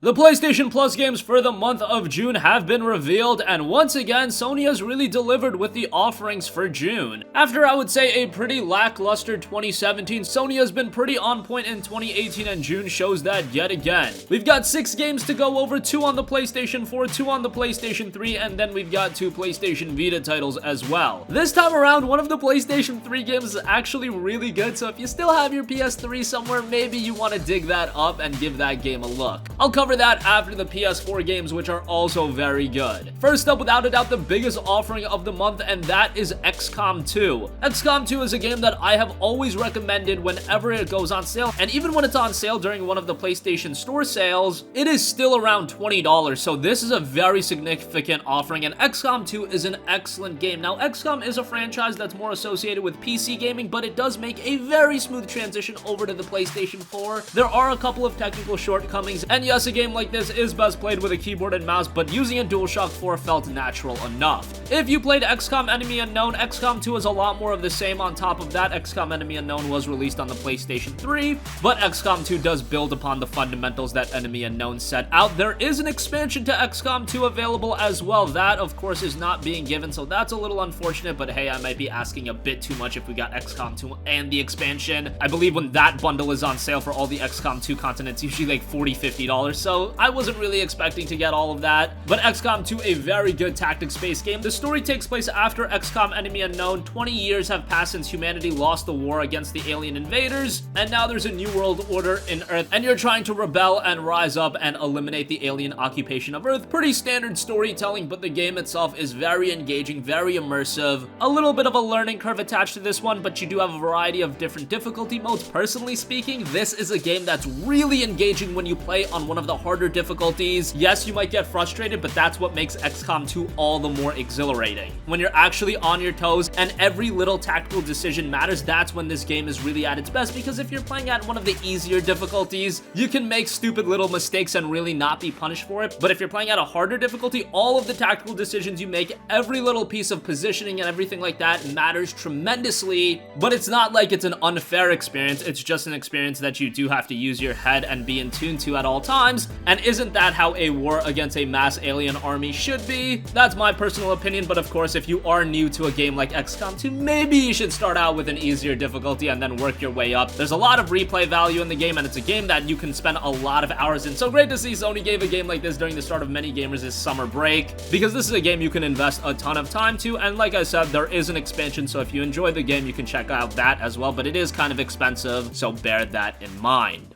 The PlayStation Plus games for the month of June have been revealed, and once again, Sony has really delivered with the offerings for June. After I would say a pretty lackluster 2017, Sony has been pretty on point in 2018, and June shows that yet again. We've got 6 games to go over, 2 on the PlayStation 4, 2 on the PlayStation 3, and then we've got 2 PlayStation Vita titles as well. This time around, one of the PlayStation 3 games is actually really good, so if you still have your PS3 somewhere, maybe you want to dig that up and give that game a look. I'll cover that after the PS4 games, which are also very good. First up, without a doubt, the biggest offering of the month, and that is XCOM 2. XCOM 2 is a game that I have always recommended whenever it goes on sale, and even when it's on sale during one of the PlayStation Store sales, it is still around $20, so this is a very significant offering, and XCOM 2 is an excellent game. Now, XCOM is a franchise that's more associated with PC gaming, but it does make a very smooth transition over to the PlayStation 4. There are a couple of technical shortcomings, and yes, a game like this is best played with a keyboard and mouse, but using a DualShock 4 felt natural enough. If you played XCOM Enemy Unknown, XCOM 2 is a lot more of the same. On top of that, XCOM Enemy Unknown was released on the PlayStation 3, but XCOM 2 does build upon the fundamentals that Enemy Unknown set out. There is an expansion to XCOM 2 available as well. That, of course, is not being given, so that's a little unfortunate, but hey, I might be asking a bit too much if we got XCOM 2 and the expansion. I believe when that bundle is on sale for all the XCOM 2 content, it's usually like $40-50, so I wasn't really expecting to get all of that. But XCOM 2, a very good tactics-based game. The story takes place after XCOM Enemy Unknown. 20 years have passed since humanity lost the war against the alien invaders, and now there's a new world order in Earth, and you're trying to rebel and rise up and eliminate the alien occupation of Earth. Pretty standard storytelling, but the game itself is very engaging, very immersive. A little bit of a learning curve attached to this one, but you do have a variety of different difficulty modes. Personally speaking, this is a game that's really engaging when you play on one of the harder difficulties. Yes, you might get frustrated, but that's what makes XCOM 2 all the more exhilarating. When you're actually on your toes and every little tactical decision matters, that's when this game is really at its best, because if you're playing at one of the easier difficulties, you can make stupid little mistakes and really not be punished for it. But if you're playing at a harder difficulty, all of the tactical decisions you make, every little piece of positioning and everything like that matters tremendously. But it's not like it's an unfair experience, it's just an experience that you do have to use your head and be in tune to at all times. And isn't that how a war against a mass alien army should be? That's my personal opinion, but of course, if you are new to a game like XCOM 2, maybe you should start out with an easier difficulty and then work your way up. There's a lot of replay value in the game, and it's a game that you can spend a lot of hours in. So great to see Sony gave a game like this during the start of many gamers' summer break, because this is a game you can invest a ton of time to, and like I said, there is an expansion, so if you enjoy the game, you can check out that as well, but it is kind of expensive, so bear that in mind.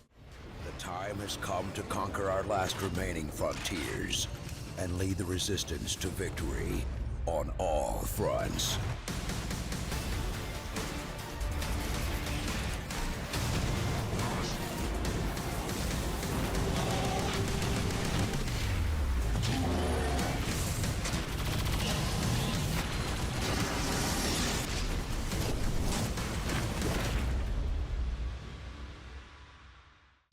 The time has come to conquer our last remaining frontiers and lead the resistance to victory on all fronts.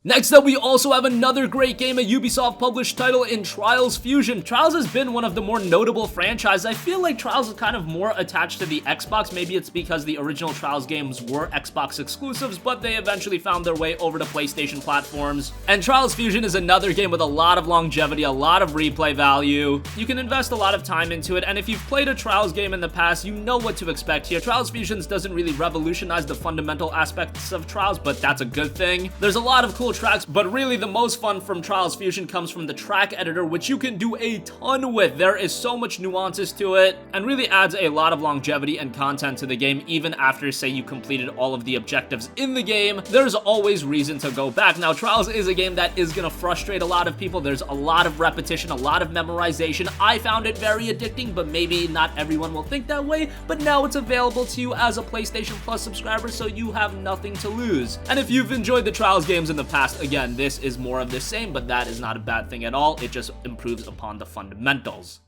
Next up, we also have another great game, a Ubisoft-published title in Trials Fusion. Trials has been one of the more notable franchises. I feel like Trials is kind of more attached to the Xbox. Maybe it's because the original Trials games were Xbox exclusives, but they eventually found their way over to PlayStation platforms. And Trials Fusion is another game with a lot of longevity, a lot of replay value. You can invest a lot of time into it, and if you've played a Trials game in the past, you know what to expect here. Trials Fusion doesn't really revolutionize the fundamental aspects of Trials, but that's a good thing. There's a lot of cool tracks, but really the most fun from Trials Fusion comes from the track editor, which you can do a ton with. There is so much nuances to it, and really adds a lot of longevity and content to the game. Even after, say, you completed all of the objectives in the game, there's always reason to go back. Now, Trials is a game that is gonna frustrate a lot of people. There's a lot of repetition, a lot of memorization. I found it very addicting, but maybe not everyone will think that way. But now it's available to you as a PlayStation Plus subscriber, so you have nothing to lose. And if you've enjoyed the Trials games in the past, again, this is more of the same, but that is not a bad thing at all. It just improves upon the fundamentals.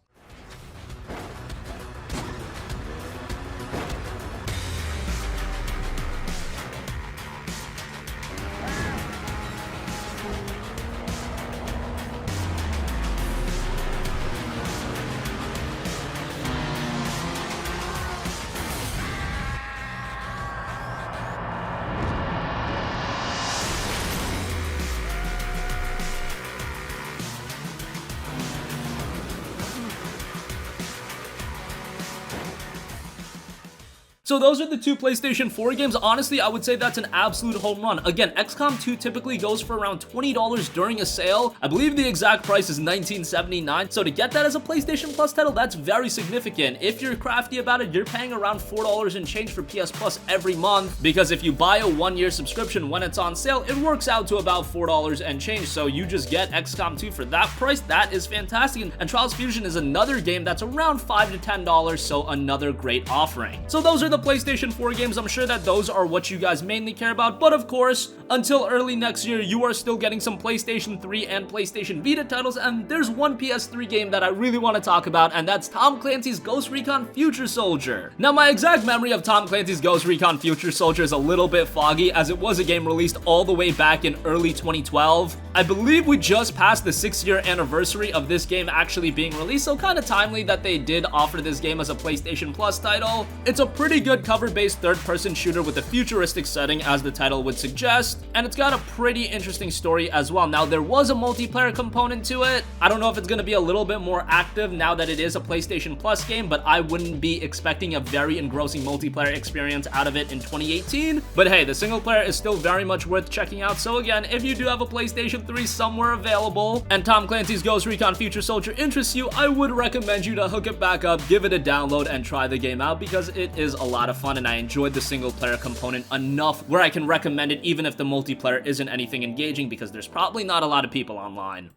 So those are the two PlayStation 4 games. Honestly, I would say that's an absolute home run. Again, XCOM 2 typically goes for around $20 during a sale. I believe the exact price is $19.79. So to get that as a PlayStation Plus title, that's very significant. If you're crafty about it, you're paying around $4 and change for PS Plus every month, because if you buy a 1-year subscription when it's on sale, it works out to about $4 and change. So you just get XCOM 2 for that price. That is fantastic. And Trials Fusion is another game that's around $5 to $10, so another great offering. So those are the PlayStation 4 games. I'm sure that those are what you guys mainly care about, but of course, until early next year, you are still getting some PlayStation 3 and PlayStation Vita titles, and there's one PS3 game that I really want to talk about, and that's Tom Clancy's Ghost Recon Future Soldier. Now, my exact memory of Tom Clancy's Ghost Recon Future Soldier is a little bit foggy, as it was a game released all the way back in early 2012. I believe we just passed the 6-year anniversary of this game actually being released, so kind of timely that they did offer this game as a PlayStation Plus title. It's a pretty good cover-based third-person shooter with a futuristic setting, as the title would suggest, and it's got a pretty interesting story as well. Now, there was a multiplayer component to it. I don't know if it's going to be a little bit more active now that it is a PlayStation Plus game, but I wouldn't be expecting a very engrossing multiplayer experience out of it in 2018. But hey, the single player is still very much worth checking out. So again, if you do have a PlayStation 3 somewhere available and Tom Clancy's Ghost Recon Future Soldier interests you, I would recommend you to hook it back up, give it a download, and try the game out, because it is a lot of fun, and I enjoyed the single player component enough where I can recommend it even if the multiplayer isn't anything engaging, because there's probably not a lot of people online.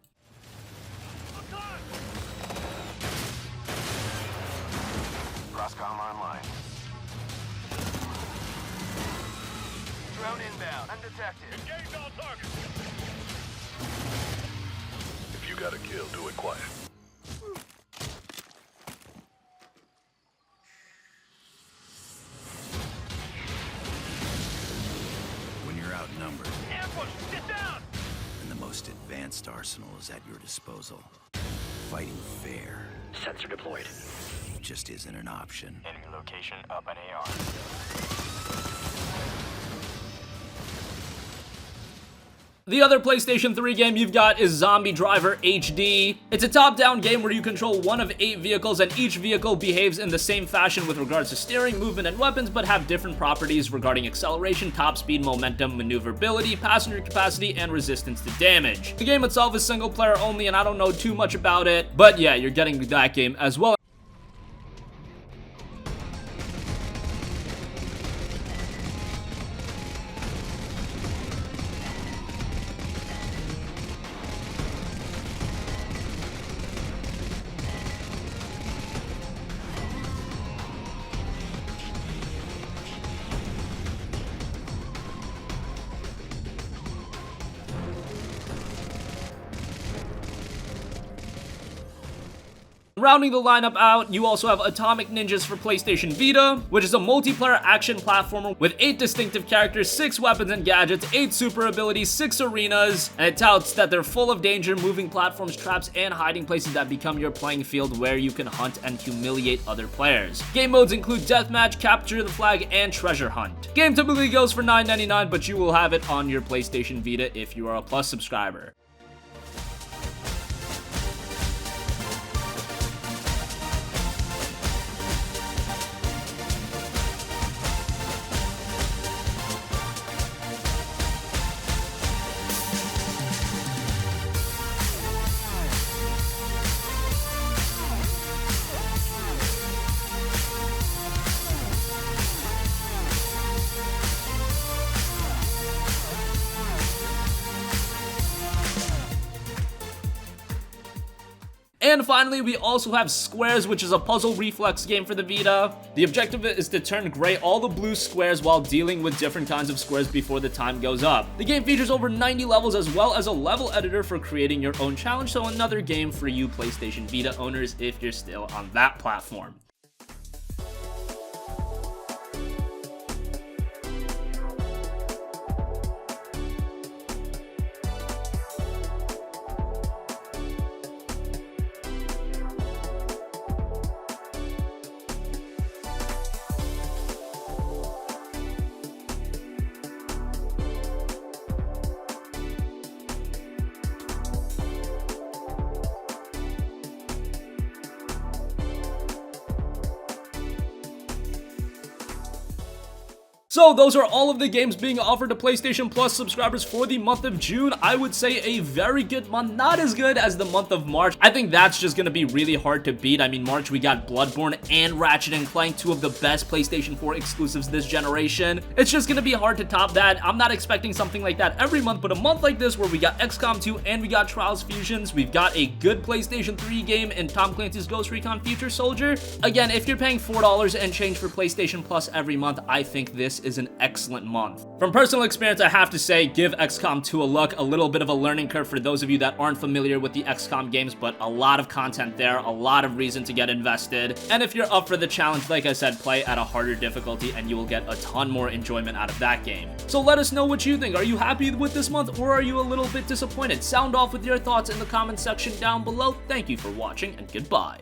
Crosscom online. Drone inbound. Undetected. Engage all targets. If you got a kill, do it quiet. When you're outnumbered Ambush! Get down! and the most advanced arsenal is at your disposal, fighting fair Sensor deployed. just isn't an option. Enemy location up an AR. The other PlayStation 3 game you've got is Zombie Driver HD. It's a top-down game where you control one of 8 vehicles, and each vehicle behaves in the same fashion with regards to steering, movement, and weapons, but have different properties regarding acceleration, top speed, momentum, maneuverability, passenger capacity, and resistance to damage. The game itself is single player only, and I don't know too much about it, but yeah, you're getting that game as well. Rounding the lineup out, you also have Atomic Ninjas for PlayStation Vita, which is a multiplayer action platformer with 8 distinctive characters, 6 weapons and gadgets, 8 super abilities, 6 arenas, and it touts that they're full of danger, moving platforms, traps, and hiding places that become your playing field where you can hunt and humiliate other players. Game modes include Deathmatch, Capture the Flag, and Treasure Hunt. Game typically goes for $9.99, but you will have it on your PlayStation Vita if you are a Plus subscriber. And finally, we also have Squares, which is a puzzle reflex game for the Vita. The objective is to turn gray all the blue squares while dealing with different kinds of squares before the time goes up. The game features over 90 levels as well as a level editor for creating your own challenge, so another game for you PlayStation Vita owners if you're still on that platform. So those are all of the games being offered to PlayStation Plus subscribers for the month of June. I would say a very good month, not as good as the month of March. I think that's just gonna be really hard to beat. I mean, March we got Bloodborne and Ratchet & Clank, two of the best PlayStation 4 exclusives this generation. It's just gonna be hard to top that. I'm not expecting something like that every month, but a month like this where we got XCOM 2 and we got Trials Fusions, we've got a good PlayStation 3 game in Tom Clancy's Ghost Recon Future Soldier. Again, if you're paying $4 and change for PlayStation Plus every month, I think this is an excellent month. From personal experience, I have to say, give XCOM 2 a look. A little bit of a learning curve for those of you that aren't familiar with the XCOM games, but a lot of content there, a lot of reason to get invested. And if you're up for the challenge, like I said, play at a harder difficulty and you will get a ton more enjoyment out of that game. So let us know what you think. Are you happy with this month or are you a little bit disappointed? Sound off with your thoughts in the comment section down below. Thank you for watching and goodbye.